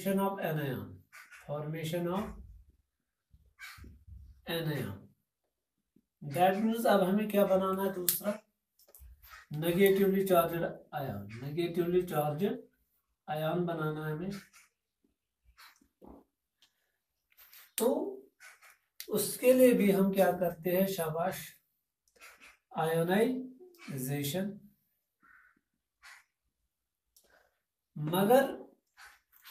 Formation of anion, formation of anion, that means अब हमें क्या बनाना है, दूसरा negatively charged ion, negatively charged ion बनाना है हमें। तो उसके लिए भी हम क्या करते हैं, शाबाश, आयोनाइजेशन। मगर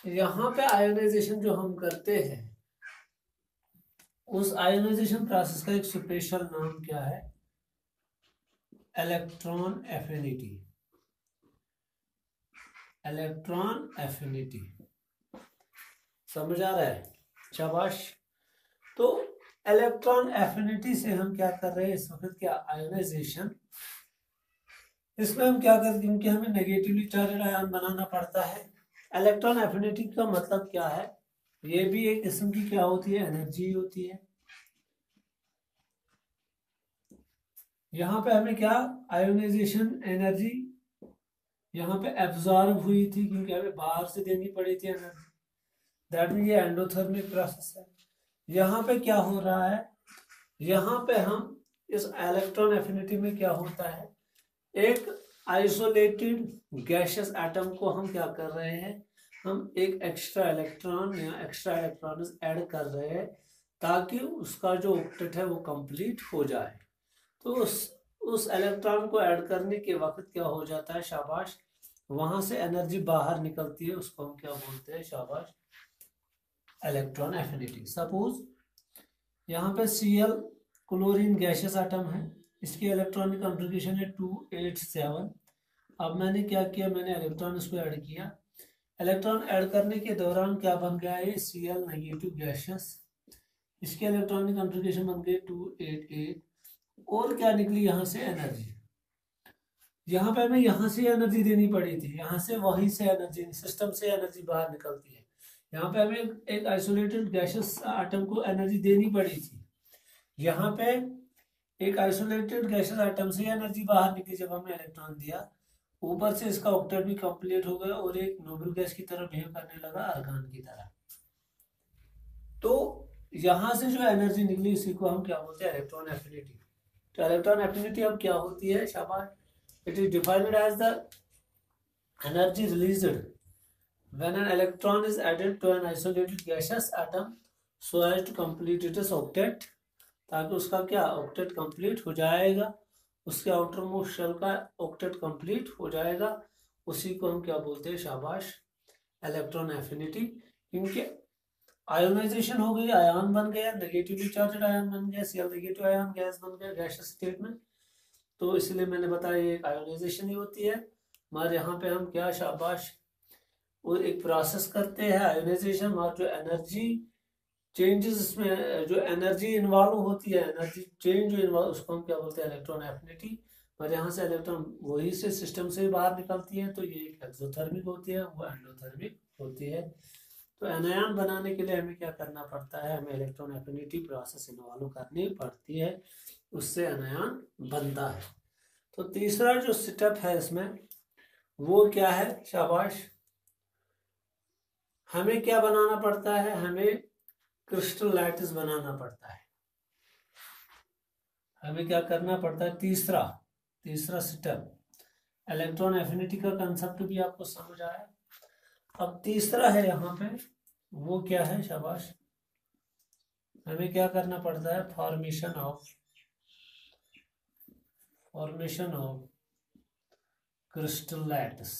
यहां पे आयोनाइजेशन जो हम करते हैं, उस आयोनाइजेशन प्रोसेस का एक स्पेशल नाम क्या है, इलेक्ट्रॉन एफिनिटी, इलेक्ट्रॉन एफिनिटी। समझ आ रहा है, शाबाश। तो इलेक्ट्रॉन एफिनिटी से हम क्या कर रहे हैं इस वक्त, क्या आयोनाइजेशन। इसमें हम क्या करते हैं, क्योंकि हमें नेगेटिवली चार्जड आयन बनाना पड़ता है। इलेक्ट्रॉन एफिनिटी का मतलब क्या है, ये भी एक किस्म की क्या होती है, एनर्जी होती है। यहाँ पे हमें क्या, आयोनाइजेशन एनर्जी यहाँ पे एब्जॉर्ब हुई थी, क्योंकि हमें बाहर से देनी पड़ी थी एनर्जी, दैट मीन ये एंडोथर्मिक प्रोसेस है। यहाँ पे क्या हो रहा है, यहाँ पे हम इस इलेक्ट्रॉन एफिनिटी में क्या होता है, एक आइसोलेटेड गैसियस एटम को हम क्या कर रहे हैं, हम एक एक्स्ट्रा इलेक्ट्रॉन या एक्स्ट्रा इलेक्ट्रॉन ऐड कर रहे हैं, ताकि उसका जो ऑक्टेट है वो कंप्लीट हो जाए। तो उस इलेक्ट्रॉन को ऐड करने के वक्त क्या हो जाता है, शाबाश, वहां से एनर्जी बाहर निकलती है, उसको हम क्या बोलते हैं, शाबाश, इलेक्ट्रॉन एफिनिटी। सपोज यहाँ पे Cl क्लोरीन गैसियस एटम है, इसकी इलेक्ट्रॉनिक कॉन्फ़िगरेशन है 287। अब मैंने क्या किया, मैंने इलेक्ट्रॉन इसको ऐड किया। इलेक्ट्रॉन ऐड करने के दौरान क्या बन गया है, Cl नेगेटिव गैसियस, इसकी इलेक्ट्रॉनिक कॉन्फ़िगरेशन बन गई 288। और क्या निकली यहाँ से, एनर्जी। यहाँ पे हमें यहाँ से एनर्जी देनी पड़ी थी, यहाँ से वहीं से एनर्जी, सिस्टम से एनर्जी बाहर निकलती है। यहाँ पे हमें एक आइसोलेटेड गैसियस एटम को एनर्जी देनी पड़ी थी, यहाँ पे एक आइसोलेटेड गैसियस एटम से एनर्जी बाहर निकली जब हमने इलेक्ट्रॉन दिया। ऊपर से इसका ऑक्टेट भी कंप्लीट हो गया और एक नोबेल गैस की तरह बिहेव करने लगा, आर्गन की तरह। तो यहाँ से जो एनर्जी निकली उसी को हम क्या बोलते हैं, इलेक्ट्रॉन एफिनिटी। तो इलेक्ट्रॉन एफिनिटी अब क्या होती है, शाबाश, it is defined as the energy released when an electron is added to an isolated gaseous atom so as to complete its octet, ताकि उसका क्या ऑक्टेट कंप्लीट हो जाएगा, उसके आउटर मोस्ट शेल का ऑक्टेट कंप्लीट हो जाएगा, उसी को हम क्या बोलते हैं, शाबाश, इलेक्ट्रॉन एफिनिटी। क्योंकि आयोनाइजेशन हो गई, आयन बन गया, नेगेटिवली चार्जड आयन बन गया, Cl नेगेटिव आयन गैस बन गया गैसियस स्टेट में। तो इसलिए मैंने बताया ये आयोनाइजेशन ही होती है। मगर यहाँ पे हम क्या, शाबाश, और एक प्रोसेस करते हैं आयोनाइजेशन, और जो एनर्जी चेंजेस इसमें जो एनर्जी इन्वॉल्व होती है, एनर्जी चेंज जो इन्वॉल्व, उसको हम क्या बोलते हैं, इलेक्ट्रॉन एफिनिटी। और यहाँ से इलेक्ट्रॉन वही से सिस्टम से बाहर निकलती है, तो ये एक एक्सोथर्मिक होती है, वो एंडोथर्मिक होती है। तो एनायन बनाने के लिए हमें क्या करना पड़ता है, हमें इलेक्ट्रॉन एफिनिटी प्रोसेस इन्वॉल्व करनी पड़ती है, उससे एनायन बनता है। तो तीसरा जो स्टेप है इसमें वो क्या है, शाबाश, हमें क्या बनाना पड़ता है, हमें क्रिस्टल लैटिस बनाना पड़ता है। हमें क्या करना पड़ता है, तीसरा स्टेप, इलेक्ट्रॉन एफिनिटी का कंसेप्ट भी आपको समझ आया। अब तीसरा है यहाँ पे, वो क्या है, शाबाश, हमें क्या करना पड़ता है, formation of crystal lattice.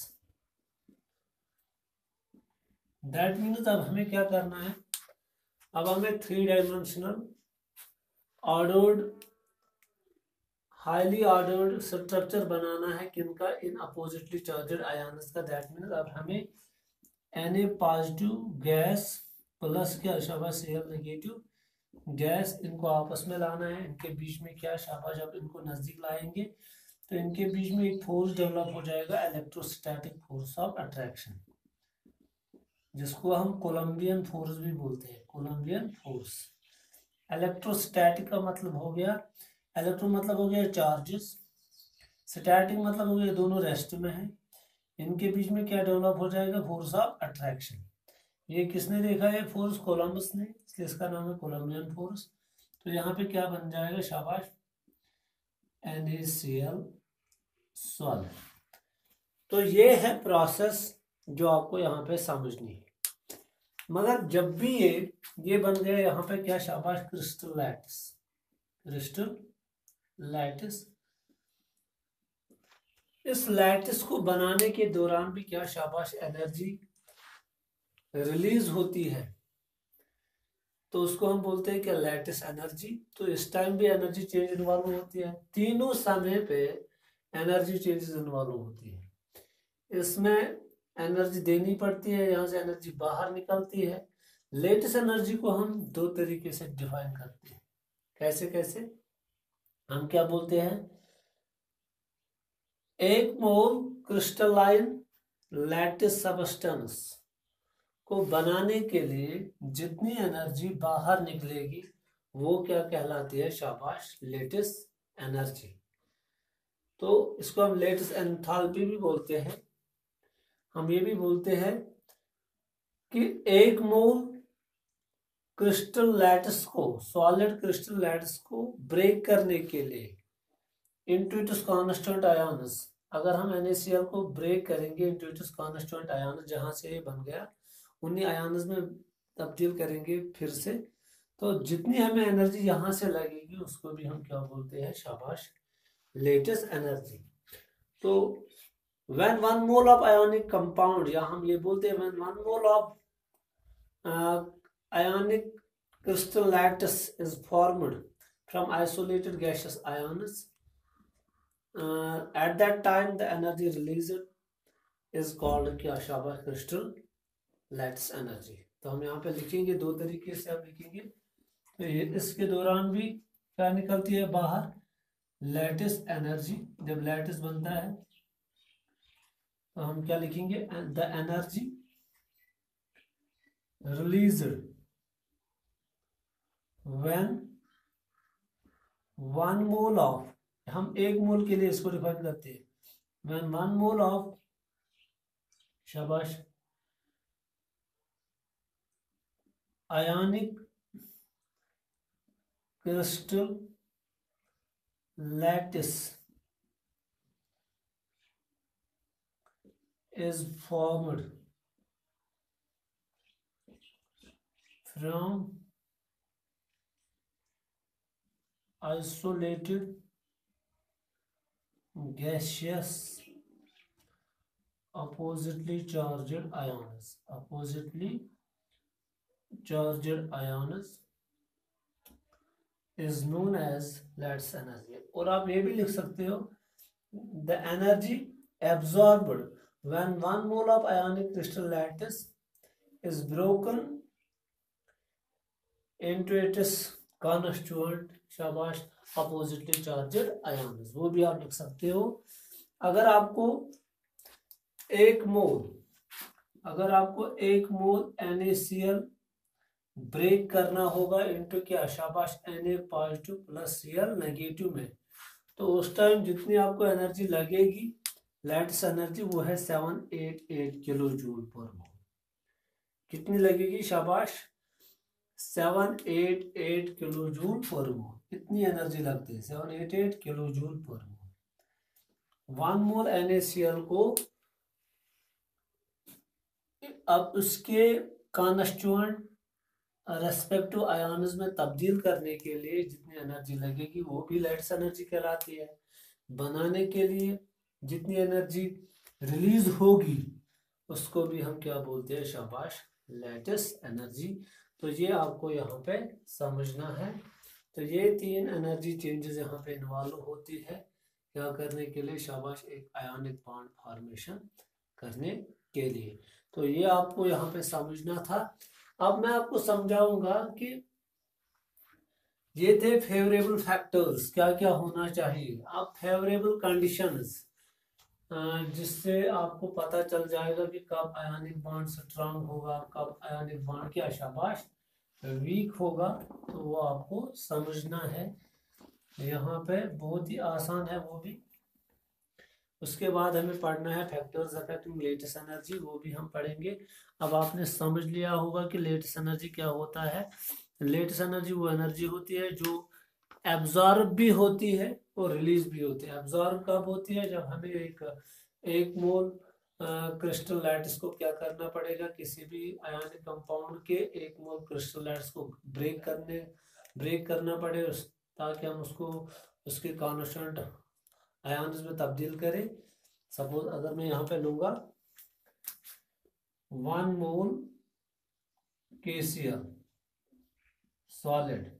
That means अब हमें क्या करना है, अब हमें 3 dimensional ordered, highly ordered structure बनाना है, किनका, इन अपोजिटली चार्जड आयन्स का। दैट मीन्स अब हमें Na पॉजिटिव गैस प्लस क्या, शाबाश, Cl नेगेटिव गैस, इनको आपस में लाना है। इनके बीच में क्या, शाबाश, जब इनको नजदीक लाएंगे तो इनके बीच में एक फोर्स डेवलप हो जाएगा, इलेक्ट्रोस्टैटिक फोर्स ऑफ अट्रैक्शन, जिसको हम कोलंबियन फोर्स भी बोलते हैं, कोलंबियन फोर्स। इलेक्ट्रोस्टैटिक का मतलब हो गया, इलेक्ट्रो मतलब हो गया चार्जेस, स्टैटिक मतलब हो गया दोनों रेस्ट में है, इनके बीच में क्या डेवलप हो जाएगा, फोर्स ऑफ अट्रैक्शन। ये किसने देखा है फोर्स? कोलंबस ने, इसलिए इसका नाम है कोलंबियन फोर्स। तो यहाँ पे क्या बन जाएगा? शाबाश, NaCl सॉलिड। तो ये है प्रोसेस जो आपको यहाँ पे समझनी है। मगर जब भी ये बन गया यहाँ पे क्या? शाबाश, क्रिस्टल लैटिस। Crystal lattice. इस लैटिस को बनाने के दौरान भी क्या? शाबाश, एनर्जी रिलीज होती है, तो उसको हम बोलते हैं क्या? Lattice energy. तो इस टाइम भी एनर्जी चेंज इन्वॉल्व होती है, तीनों समय पे एनर्जी चेंजेस इन्वॉल्व होती है। इसमें एनर्जी देनी पड़ती है, यहाँ से एनर्जी बाहर निकलती है। लेटेस्ट एनर्जी को हम दो तरीके से डिफाइन करते हैं। कैसे कैसे? हम क्या बोलते हैं? एक मोल क्रिस्टलाइन लैटिस सब्सटेंस को बनाने के लिए जितनी एनर्जी बाहर निकलेगी वो क्या कहलाती है? शाबाश, लेटेस्ट एनर्जी। तो इसको हम लेटेस्ट एंथैल्पी भी बोलते हैं। हम ये भी बोलते हैं कि एक मोल क्रिस्टल लैटिस को, सॉलिड क्रिस्टल लैटिस को ब्रेक करने के लिए इनटू इट्स कांस्टेंट आयन्स, अगर हम NaCl को ब्रेक करेंगे इनटू इट्स कांस्टेंट आयन्स, जहां से ये बन गया उन्हीं आयन्स में तब्दील करेंगे फिर से, तो जितनी हमें एनर्जी यहाँ से लगेगी उसको भी हम क्या बोलते हैं? शाबाश, लेटेस्ट एनर्जी। तो when one mole of ionic compound, या हम ये बोलते हैं when one mole of ionic crystal lattice is formed from isolated gaseous ions, at that time the energy released is called क्या? शाबाश, crystal lattice energy। तो हम यहाँ पे लिखेंगे दो तरीके से आप लिखेंगे। तो ये इसके दौरान भी क्या निकलती है बाहर? Lattice energy. जब लैटिस बनता है तो हम क्या लिखेंगे? The energy released when one mole of, हम एक मोल के लिए इसको डिफाइन करते हैं, व्हेन वन मोल ऑफ, शाबाश, ionic crystal lattice is formed from isolated gaseous oppositely charged ions, oppositely charged ions is known as Lattice energy। और आप ये भी लिख सकते हो the energy absorbed when one mole of ionic crystal lattice is broken into its constituent, शाबाश, oppositely charged ions, वो भी आप लिख सकते हो। अगर आपको एक मोल NaCl ब्रेक करना होगा इनटू क्या? शाबाश, Na positive plus Cl negative में, तो उस टाइम जितनी आपको एनर्जी लगेगी लैटिस एनर्जी वो है 788 किलो जूल पर मोल। कितनी लगेगी? शाबाश, 788 किलो जूल पर मोल। इतनी एनर्जी लगती है, 788 किलो जूल पर मोल। वन मोल NaCl को अब उसके कॉन्स्टिट्यूएंट रेस्पेक्टिव आयन्स में तब्दील करने के लिए जितनी एनर्जी लगेगी वो भी लैटिस एनर्जी कहलाती है। बनाने के लिए जितनी एनर्जी रिलीज होगी उसको भी हम क्या बोलते हैं? शाबाश, लैटिस एनर्जी। तो ये आपको यहाँ पे समझना है। तो ये तीन एनर्जी चेंजेस यहाँ पे इन्वॉल्व होती है क्या करने के लिए? शाबाश, एक आयोनिक बॉन्ड फॉर्मेशन करने के लिए। तो ये आपको यहाँ पे समझना था। अब मैं आपको समझाऊंगा कि ये थे फेवरेबल फैक्टर्स, क्या क्या होना चाहिए। अब फेवरेबल कंडीशंस, जिससे आपको पता चल जाएगा कि कब आयोनिक बॉन्ड स्ट्रांग होगा, कब आयोनिक बॉन्ड क्या? शाबाश, वीक होगा। तो वो आपको समझना है। यहाँ पे बहुत ही आसान है वो भी। उसके बाद हमें पढ़ना है फैक्टर्स अफेक्टिंग लेटेस्ट एनर्जी, वो भी हम पढ़ेंगे। अब आपने समझ लिया होगा कि लेटेस्ट एनर्जी क्या होता है। लेटेस्ट एनर्जी वो एनर्जी होती है जो एब्जॉर्ब भी होती है और रिलीज भी होती है। एब्जॉर्ब कब होती है? जब हमें एक मोल क्रिस्टल लैटिस को क्या करना पड़ेगा, किसी भी आयनिक कंपाउंड के एक मोल क्रिस्टल लैटिस को ब्रेक करना पड़े ताकि हम उसको उसके कॉन्स्टेंट आयन्स में तब्दील करें। सपोज अगर मैं यहाँ पे लूंगा 1 मोल KCl सॉलिड,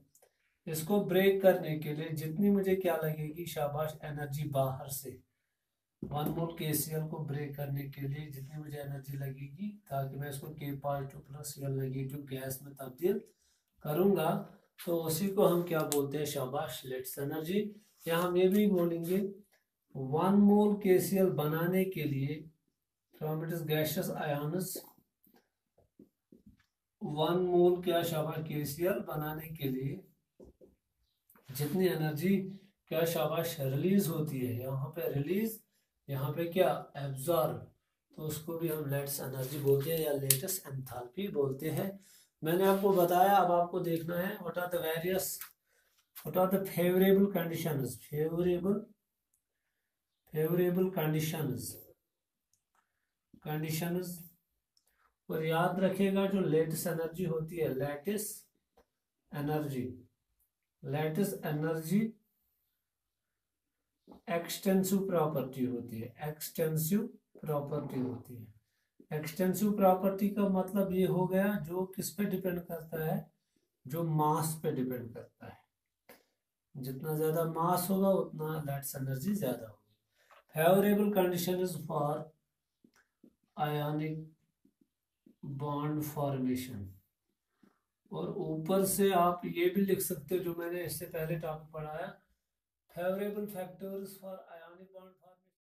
इसको ब्रेक करने के लिए जितनी मुझे क्या लगेगी, शाबाश, एनर्जी बाहर से 1 मोल KCl को ब्रेक करने के लिए जितनी मुझे एनर्जी लगेगी ताकि मैं इसको K+2+Cl नेगेटिव गैस में तब्दील करूंगा, तो उसी को हम क्या बोलते हैं, शाबाश, लेटेस्ट एनर्जी। या हम ये भी बोलेंगे 1 मोल KCl बनाने के लिए from it is gaseous ions, 1 मोल क्या, शाबाश, KCl बनाने के लिए जितनी एनर्जी क्या, शाबाश, रिलीज होती है, यहाँ पे रिलीज, यहाँ पे क्या, एब्जॉर्ब, तो उसको भी हम लेटेस्ट एनर्जी बोलते हैं या लेटेस्ट एंथैल्पी बोलते हैं। मैंने आपको बताया, अब आपको देखना है what are the favourable conditions, favourable conditions. और याद रखिएगा जो लेटेस्ट एनर्जी होती है, लेटेस्ट एनर्जी एक्सटेंसिव प्रॉपर्टी होती है, एक्सटेंसिव प्रॉपर्टी का मतलब ये हो गया जो किस पे डिपेंड करता है, जो मास पे डिपेंड करता है। जितना ज्यादा मास होगा उतना लेटेस्ट एनर्जी ज्यादा होगी। Favourable condition is for ionic bond formation. और ऊपर से आप ये भी लिख सकते हो जो मैंने इससे पहले टॉपिक पढ़ाया, favourable factors for ionic bond formation.